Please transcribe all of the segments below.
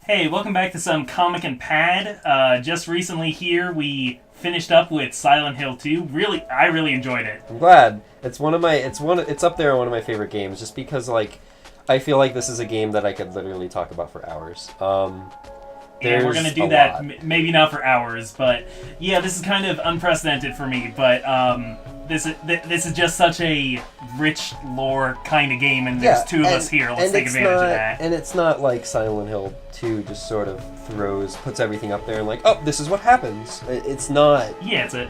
Hey, welcome back to some Comic and Pad. Just recently here, we finished up with Silent Hill 2. I really enjoyed it. I'm glad. It's up there on one of my favorite games just because I feel like this is a game that I could literally talk about for hours. And we're going to do that, maybe not for hours, but yeah, this is kind of unprecedented for me, but this is just such a rich lore kind of game, and there's two of us here. Let's take advantage of that. And it's not like Silent Hill 2 just sort of puts everything up there and oh, this is what happens. It's not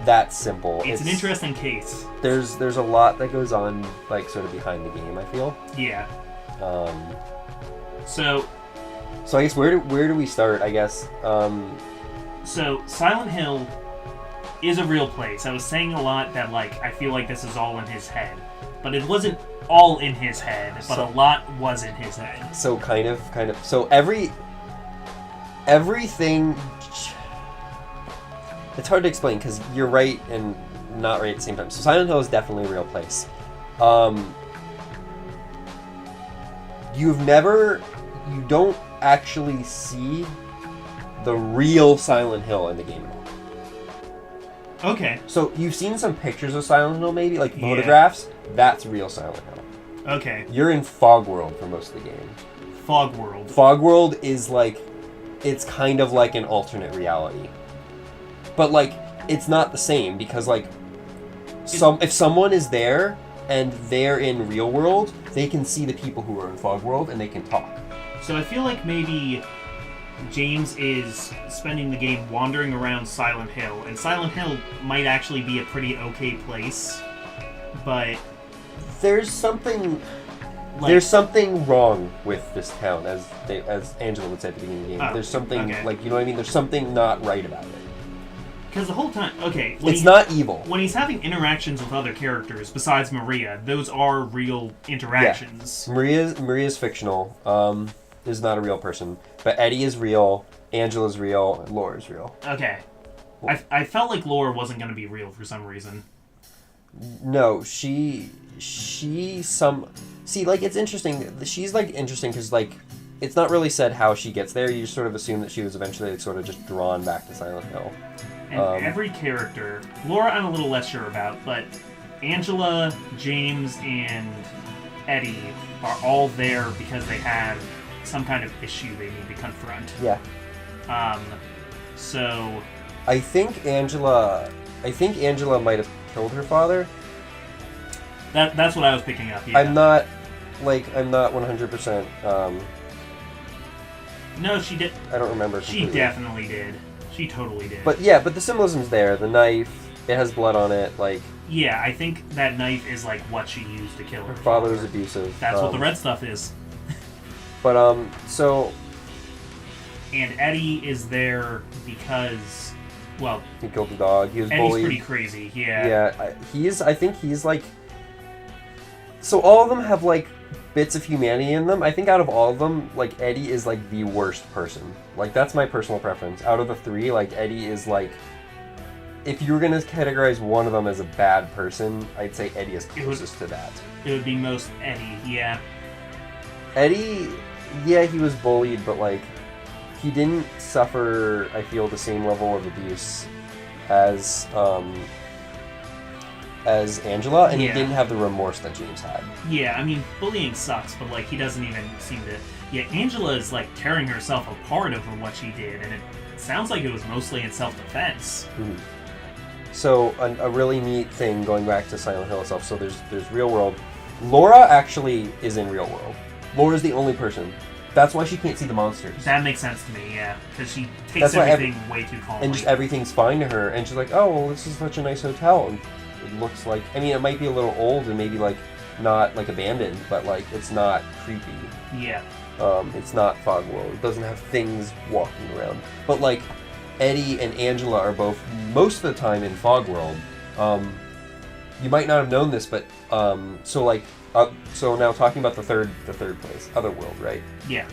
that simple. It's an interesting case. There's a lot that goes on, sort of behind the game, I feel. Yeah. So I guess where do we start? I guess. So Silent Hill is a real place. I was saying a lot that I feel like this is all in his head, but it wasn't all in his head. But a lot was in his head. So kind of. So everything. It's hard to explain because you're right and not right at the same time. So Silent Hill is definitely a real place. You don't actually see the real Silent Hill in the game at all. Okay. So you've seen some pictures of Silent Hill, maybe photographs. That's real Silent Hill. Okay. You're in Fog World for most of the game. Fog World. Fog World is it's kind of like an alternate reality, but it's not the same because if someone is there and they're in real world, they can see the people who are in Fog World and they can talk. So I feel like maybe James is spending the game wandering around Silent Hill, and Silent Hill might actually be a pretty okay place, but there's something wrong with this town, as Angela would say at the beginning of the game. There's something you know what I mean. There's something not right about it. Because the whole time, it's not evil. When he's having interactions with other characters besides Maria, those are real interactions. Yeah. Maria's fictional. Is not a real person, but Eddie is real, Angela's real, and Laura's real. Okay. I felt like Laura wasn't going to be real for some reason. No, see, it's interesting. She's interesting because it's not really said how she gets there. You just sort of assume that she was eventually sort of just drawn back to Silent Hill. And every character, Laura I'm a little less sure about, but Angela, James, and Eddie are all there because they have some kind of issue they need to confront. Yeah. So I think Angela might have killed her father. That's what I was picking up. Yeah. I'm not 100%. No, she did. I don't remember. She definitely did. She totally did. But the symbolism's there. The knife, it has blood on it. Yeah, I think that knife is what she used to kill her father. Was abusive. That's what the red stuff is. But so. And Eddie is there because, well, he killed the dog. He was Eddie's bullied. Pretty crazy. Yeah. Yeah, I think he's So all of them have bits of humanity in them. I think out of all of them, Eddie is the worst person. That's my personal preference. Out of the three, Eddie is if you were gonna categorize one of them as a bad person, I'd say Eddie is closest to that. It would be most Eddie, yeah. Eddie, yeah, he was bullied, but he didn't suffer, I feel, the same level of abuse as Angela, and he didn't have the remorse that James had. Yeah, I mean, bullying sucks, but he doesn't even seem to. Yeah, Angela is tearing herself apart over what she did, and it sounds like it was mostly in self-defense. Mm-hmm. So a really neat thing going back to Silent Hill itself. So there's real world. Laura actually is in real world. Laura's the only person. That's why she can't see the monsters. That makes sense to me, yeah, because she takes everything way too calmly. And just everything's fine to her, and she's oh, well, this is such a nice hotel. And it looks it might be a little old and maybe not abandoned, but it's not creepy. Yeah. It's not Fog World. It doesn't have things walking around. But Eddie and Angela are both most of the time in Fog World. You might not have known this, but so now talking about the third place, Otherworld, right? Yeah.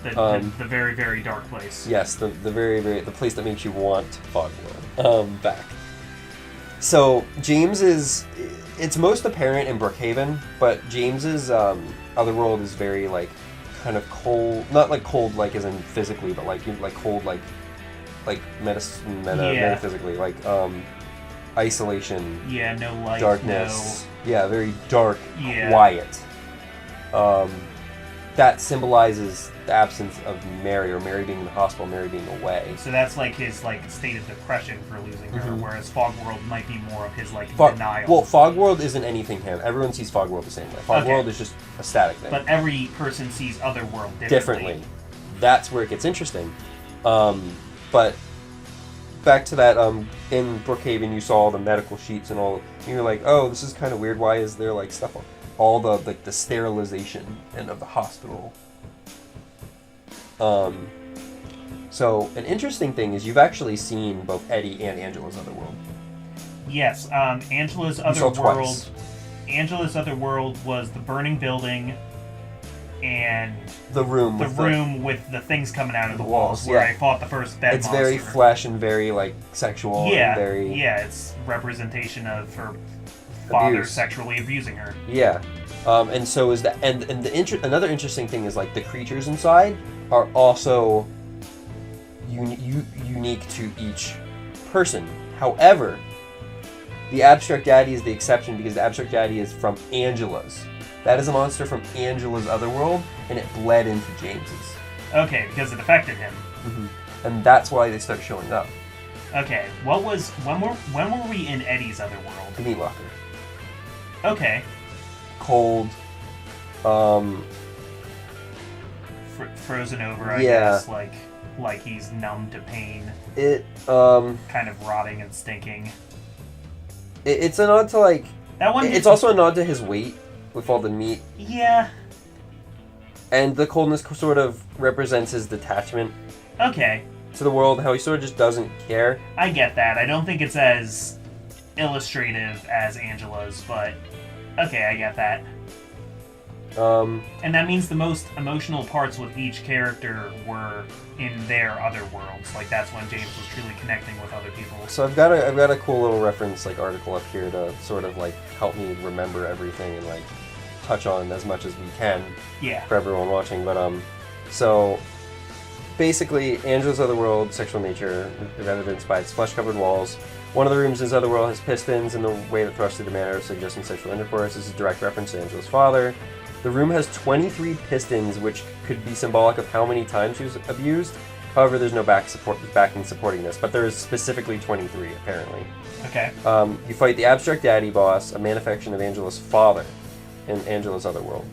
The very, very dark place. Yes, the very, very the place that makes you want Fog World back. So James it's most apparent in Brookhaven, but James's Otherworld is very kind of cold, not like cold like as in physically, but like cold like metaphysically, like isolation. Yeah, no light, darkness. Yeah, very dark, quiet. That symbolizes the absence of Mary, or Mary being in the hospital, Mary being away. So that's like his like state of depression for losing her, whereas Fogworld might be more of his like denial. Well, Fogworld isn't anything him. Everyone sees Fogworld the same way. Fogworld is just a static thing. But every person sees Otherworld differently. That's where it gets interesting. But back to that, in Brookhaven, you saw all the medical sheets and all. And you're like, oh, this is kind of weird. Why is there like stuff on all the like the sterilization and of the hospital? So an interesting thing is you've actually seen both Eddie and Angela's Otherworld. Yes, Angela's Otherworld. Angela's Otherworld was the burning building and the room with the things coming out of the walls where I fought the first bed monster. Very flesh and very like sexual. Yeah, and very it's representation of her father sexually abusing her. Yeah, and so is that. And another interesting thing is like the creatures inside are also unique to each person. However, the Abstract Daddy is the exception because the Abstract Daddy is from Angela's. That is a monster from Angela's Otherworld, and it bled into James's. Okay, because it affected him. And that's why they start showing up. Okay, when were we in Eddie's Otherworld? The meat locker. Okay. Cold. Frozen over, I guess, like he's numb to pain. Kind of rotting and stinking. It's a nod to like. That one. It's also a nod to his weight with all the meat. Yeah. And the coldness sort of represents his detachment. Okay. To the world, how he sort of just doesn't care. I get that. I don't think it's as illustrative as Angela's, but okay, I get that. And that means the most emotional parts with each character were in their other worlds. Like that's when James was truly connecting with other people. So I've got a cool little reference like article up here to sort of like help me remember everything and like touch on as much as we can. Yeah. For everyone watching, but so basically, Angela's Otherworld sexual nature is evidenced by its flesh-covered walls. One of the rooms in his Otherworld has pistons, and the way that thrust through the manner of suggesting sexual intercourse is a direct reference to Angela's father. The room has 23 pistons, which could be symbolic of how many times she was abused. However, there's no backing supporting this, but there is specifically 23, apparently. Okay. You fight the Abstract Daddy boss, a manifestation of Angela's father, in Angela's Otherworld.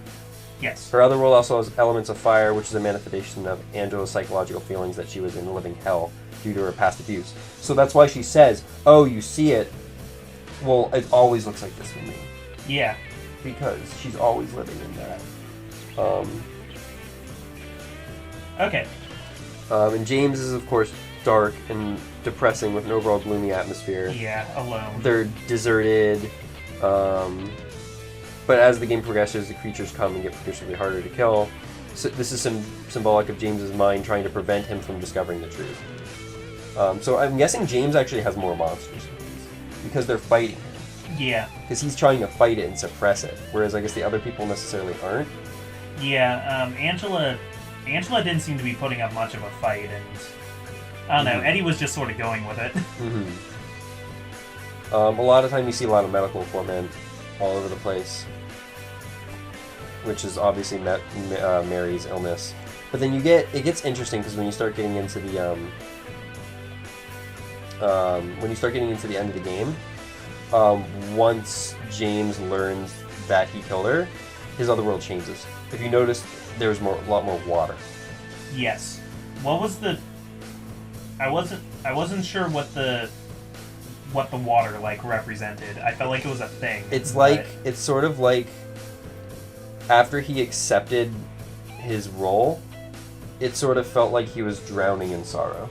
Yes. Her Otherworld also has elements of fire, which is a manifestation of Angela's psychological feelings that she was in living hell due to her past abuse. So that's why she says, oh, you see it? Well, it always looks like this for me. Yeah. Because she's always living in that. Okay. And James is, of course, dark and depressing with an overall gloomy atmosphere. Yeah, alone. They're deserted. But as the game progresses, the creatures come and get progressively harder to kill. So this is symbolic of James's mind trying to prevent him from discovering the truth. So I'm guessing James actually has more monsters because they're fighting him. Yeah. Because he's trying to fight it and suppress it, whereas I guess the other people necessarily aren't. Yeah, Angela didn't seem to be putting up much of a fight, and I don't know, Eddie was just sort of going with it. A lot of time you see a lot of medical equipment all over the place, which is obviously Mary's illness. But then it gets interesting because when you start getting into the end of the game, once James learns that he killed her, his Otherworld changes. If you notice, there's a lot more water. Yes. What was the? I wasn't sure what the water like represented. I felt like it was a thing. It's sort of like after he accepted his role, it sort of felt like he was drowning in sorrow.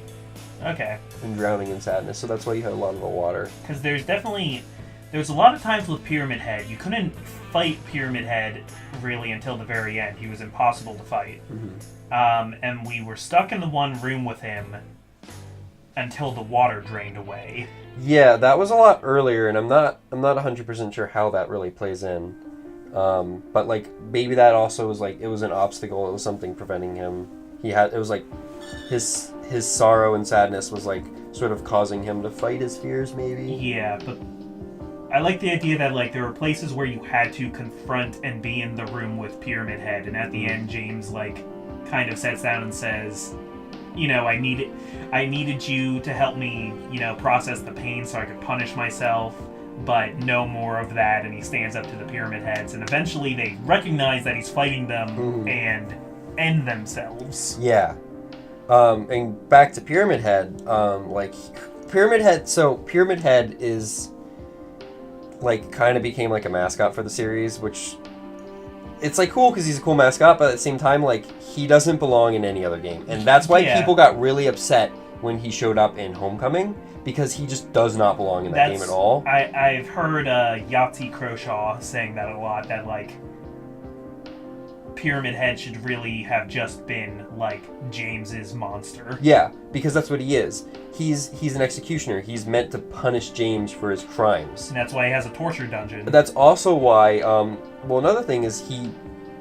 Okay. And drowning in sadness. So that's why you had a lot of the water. Because there's a lot of times with Pyramid Head, you couldn't fight Pyramid Head really until the very end. He was impossible to fight. And we were stuck in the one room with him until the water drained away. Yeah, that was a lot earlier, and I'm not 100% sure how that really plays in. But like maybe that also was like it was an obstacle. It was something preventing him. It was like his sorrow and sadness was like sort of causing him to fight his fears. Maybe. Yeah, but I like the idea that like there were places where you had to confront and be in the room with Pyramid Head, and at the end, James like kind of sits down and says, you know, I needed you to help me, you know, process the pain so I could punish myself. But no more of that, and he stands up to the Pyramid Heads, and eventually they recognize that he's fighting them and end themselves. Yeah. And back to Pyramid Head, Pyramid Head is, like, kind of became, like, a mascot for the series, which, it's, like, cool because he's a cool mascot, but at the same time, like, he doesn't belong in any other game. And that's why people got really upset when he showed up in Homecoming, because he just does not belong in that game at all. I've heard Yahtzee Croshaw saying that a lot, that, like, Pyramid Head should really have just been, like, James's monster. Yeah, because that's what he is. He's an executioner. He's meant to punish James for his crimes. And that's why he has a torture dungeon. But that's also why, well, another thing is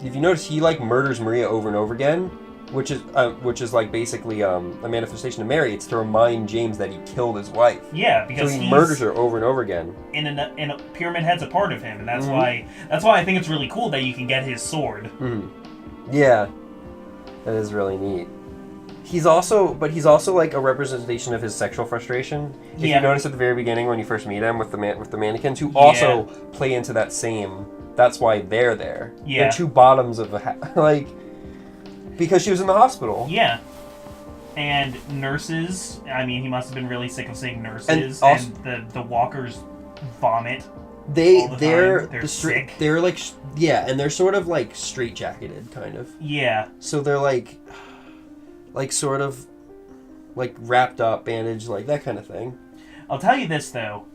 if you notice, he, like, murders Maria over and over again, which is like basically a manifestation of Mary. It's to remind James that he killed his wife. Yeah, because so he murders her over and over again. And a Pyramid Head's a part of him, and that's why I think it's really cool that you can get his sword. Yeah, that is really neat. He's also like a representation of his sexual frustration. If you notice at the very beginning when you first meet him with the mannequins, who also play into that same. That's why they're there. Yeah, they're two bottoms of like. Because she was in the hospital. Yeah. And nurses, I mean, he must have been really sick of seeing nurses, and the walkers vomit. They're sick. They're like, yeah, and they're sort of like straitjacketed, kind of. Yeah. So they're like sort of like wrapped up, bandaged, like that kind of thing. I'll tell you this though,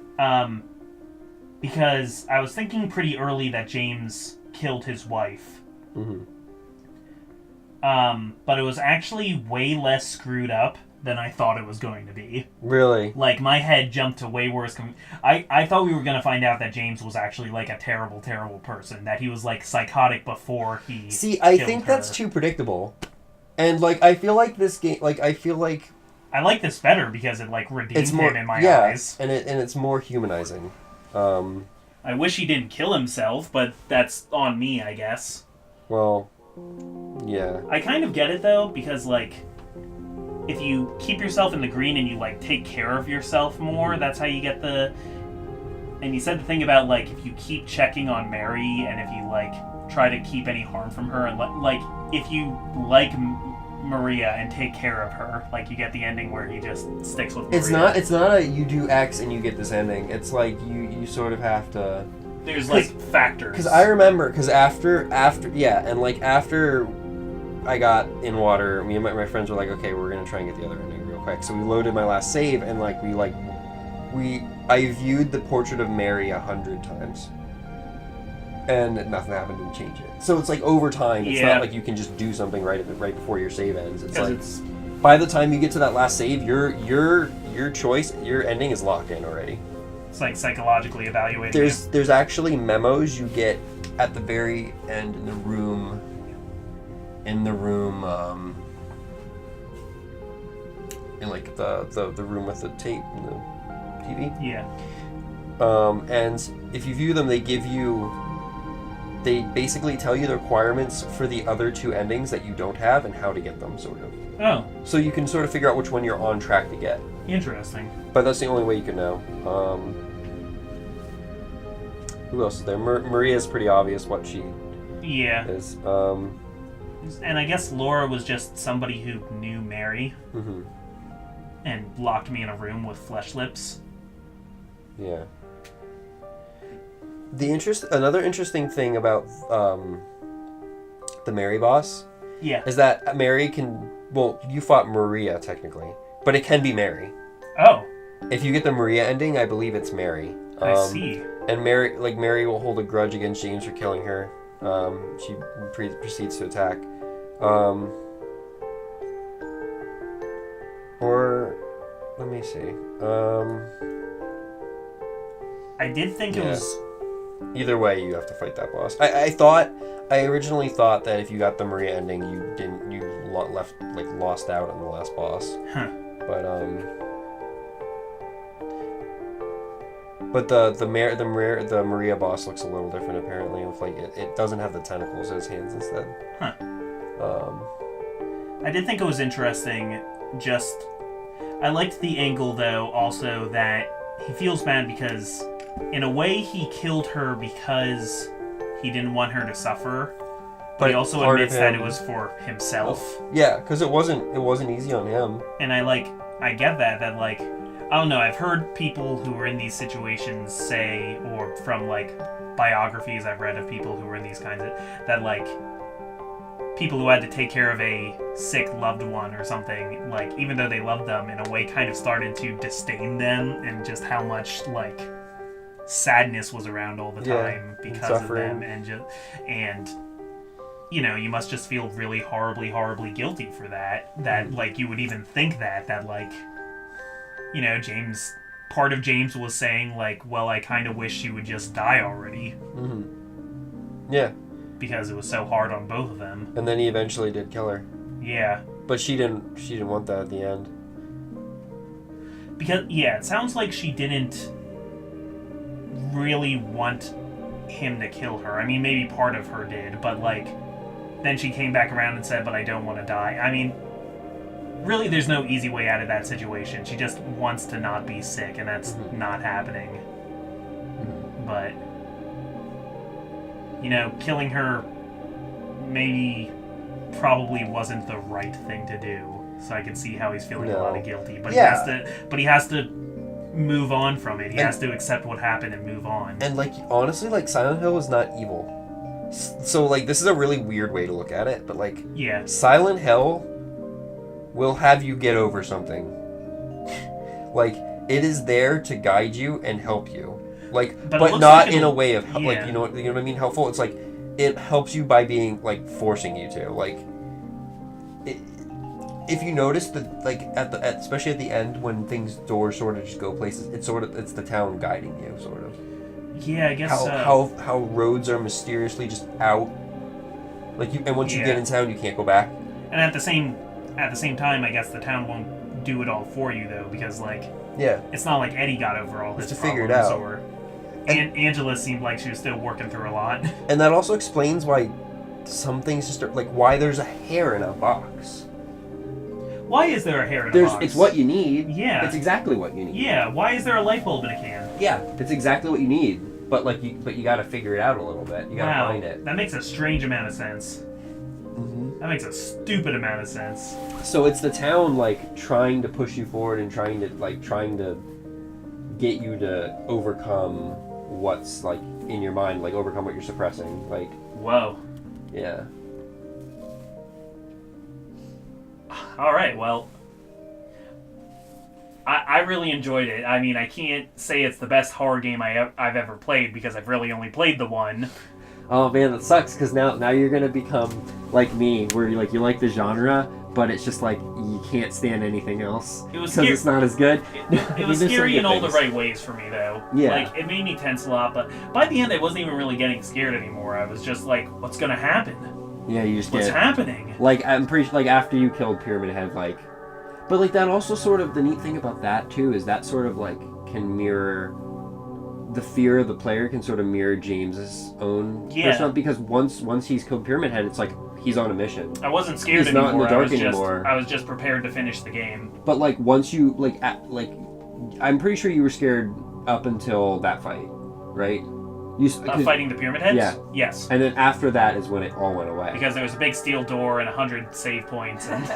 because I was thinking pretty early that James killed his wife. But it was actually way less screwed up than I thought it was going to be. Really? Like, my head jumped to way worse. I thought we were going to find out that James was actually, like, a terrible, terrible person. That he was, like, psychotic before he I think that's too predictable. And, like, I feel like this game, like, I like this better because it, like, redeemed him in my eyes. And it's more humanizing. I wish he didn't kill himself, but that's on me, I guess. Well... Yeah. I kind of get it though, because like if you keep yourself in the green and you like take care of yourself more, that's how you get the. And you said the thing about like if you keep checking on Mary and if you like try to keep any harm from her, and like if you like Maria and take care of her, like you get the ending where he just sticks with Maria. It's not a you do X and you get this ending. It's like you sort of have to. There's like factors. Because I remember, after I got in water, me and my friends were like, okay, we're gonna try and get the other ending real quick. So we loaded my last save, and I viewed the Portrait of Mary 100 times, and nothing happened to change it. So it's like over time. It's not like you can just do something right before your save ends. It's like by the time you get to that last save, your choice, your ending is locked in already. It's like psychologically evaluating. There's actually memos you get at the very end in the room. In like the room with the tape and the TV. Yeah. And if you view them, they basically tell you the requirements for the other two endings that you don't have and how to get them, sort of. Oh. So you can sort of figure out which one you're on track to get. Interesting. But that's the only way you can know. Who else is there? Maria's pretty obvious what she is. And I guess Laura was just somebody who knew Mary and locked me in a room with flesh lips. Yeah. Another interesting thing about the Mary boss is that Mary can... Well, you fought Maria, technically. But it can be Mary. Oh. If you get the Maria ending, I believe it's Mary. I see. And Mary will hold a grudge against James for killing her. She proceeds to attack. Or... Let me see. I did think it was Either way, you have to fight that boss. I originally thought that if you got the Maria ending, lost out on the last boss. Huh. But the Maria boss looks a little different apparently. With it doesn't have the tentacles as hands instead. Huh. I did think it was interesting. I liked the angle though. Also that he feels bad because, in a way, he killed her because he didn't want her to suffer. But he also admits that it was for himself. Yeah, because it wasn't easy on him. And I get that like, I don't know, I've heard people who were in these situations say, or from like biographies I've read of people who were in these kinds of, that like people who had to take care of a sick loved one or something, like even though they loved them, in a way kind of started to disdain them, and just how much like sadness was around all the time because of them, and you know, you must just feel really horribly guilty for that like you would even think that like, you know, part of James was saying like, well, I kind of wish she would just die already. Mm-hmm. Yeah. Because it was so hard on both of them. And then he eventually did kill her. Yeah. But she didn't want that at the end. Because, yeah, it sounds like she didn't really want him to kill her. I mean, maybe part of her did, but like, then she came back around and said, but I don't want to die. I mean, really, there's no easy way out of that situation. She just wants to not be sick, and that's not happening. But, you know, killing her probably wasn't the right thing to do. So I can see how he's feeling a lot of guilty. But he has to move on from it. He has to accept what happened and move on. And like, honestly, like, Silent Hill is not evil. So like, this is a really weird way to look at it, but like, Silent Hill will have you get over something. Like, it is there to guide you and help you. Like, but not in a way of like, you know what I mean, helpful. It's like, it helps you by being like forcing you to like. If you notice that, like, especially at the end when doors sort of just go places, it's the town guiding you, sort of. Yeah, I guess how roads are mysteriously just out. Like, and once you get in town, you can't go back. And at the same time, I guess the town won't do it all for you though, because like, it's not like Eddie got over all his problems, figure it out. Or Angela seemed like she was still working through a lot. And that also explains why some things just are, like, why there's a hair in a box. Why is there a hair in a box? It's what you need. Yeah. It's exactly what you need. Yeah. Why is there a light bulb in a can? Yeah. It's exactly what you need. But you got to figure it out a little bit. You got to find it. That makes a strange amount of sense. Mm-hmm. That makes a stupid amount of sense. So it's the town like trying to push you forward and trying to get you to overcome what's like in your mind, like overcome what you're suppressing. Like, whoa. Yeah. All right, well, I really enjoyed it. I mean, I can't say it's the best horror game I've ever played because I've really only played the one. Oh man, that sucks because now you're gonna become like me, where you like the genre, but it's just like you can't stand anything else because it's not as good. It was scary in all the right ways for me, though. Yeah. Like, it made me tense a lot, but by the end, I wasn't even really getting scared anymore. I was just like, what's gonna happen? Yeah, you just what's happening? Like, I'm pretty sure, like, after you killed Pyramid Head, like... But, like, that also sort of... The neat thing about that, too, is that sort of, like, can mirror... The fear of the player can sort of mirror James's own personality, because once he's killed Pyramid Head, it's like, he's on a mission. I wasn't scared anymore. He's not in the dark anymore. I was just prepared to finish the game. But, like, once you... I'm pretty sure you were scared up until that fight, right? Fighting the Pyramid Heads? Yeah. Yes. And then after that is when it all went away. Because there was a big steel door and 100 save points. And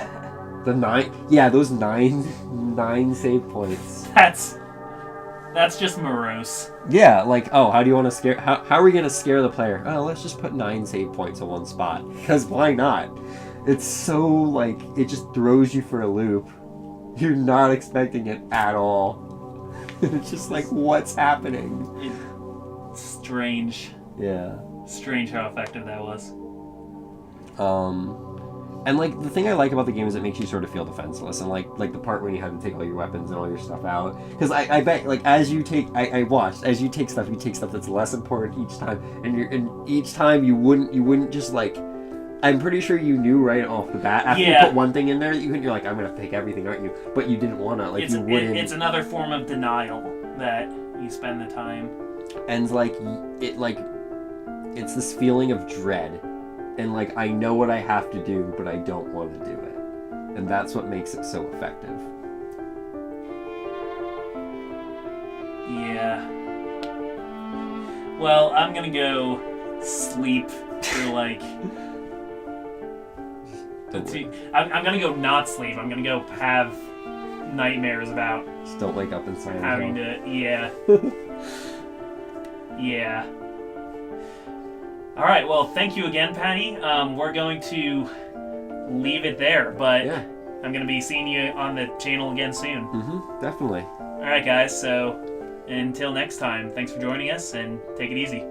the 9... Yeah, those 9 save points. That's just morose. Yeah, like, oh, how do you want to scare... How are we going to scare the player? Oh, let's just put 9 save points in one spot. Because why not? It's so, like, it just throws you for a loop. You're not expecting it at all. It's just like, what's happening? Strange. Yeah. Strange how effective that was. And like the thing I like about the game is it makes you sort of feel defenseless, and like the part when you have to take all your weapons and all your stuff out. Because I bet like as you take, I watched as you take stuff that's less important each time, and each time you wouldn't just like. I'm pretty sure you knew right off the bat after you put one thing in there that you're like, I'm gonna have to take everything, aren't you? But you didn't want to, like you wouldn't. It's another form of denial that you spend the time. And like it's this feeling of dread. And, like, I know what I have to do, but I don't want to do it. And that's what makes it so effective. Yeah. Well, I'm gonna go sleep for, like... I'm gonna go not sleep. I'm gonna go have nightmares about... Just don't wake up inside. Having to... Yeah. Yeah. All right, well, thank you again, Patty. We're going to leave it there, but I'm going to be seeing you on the channel again soon. Definitely. All right, guys, so until next time, thanks for joining us, and take it easy.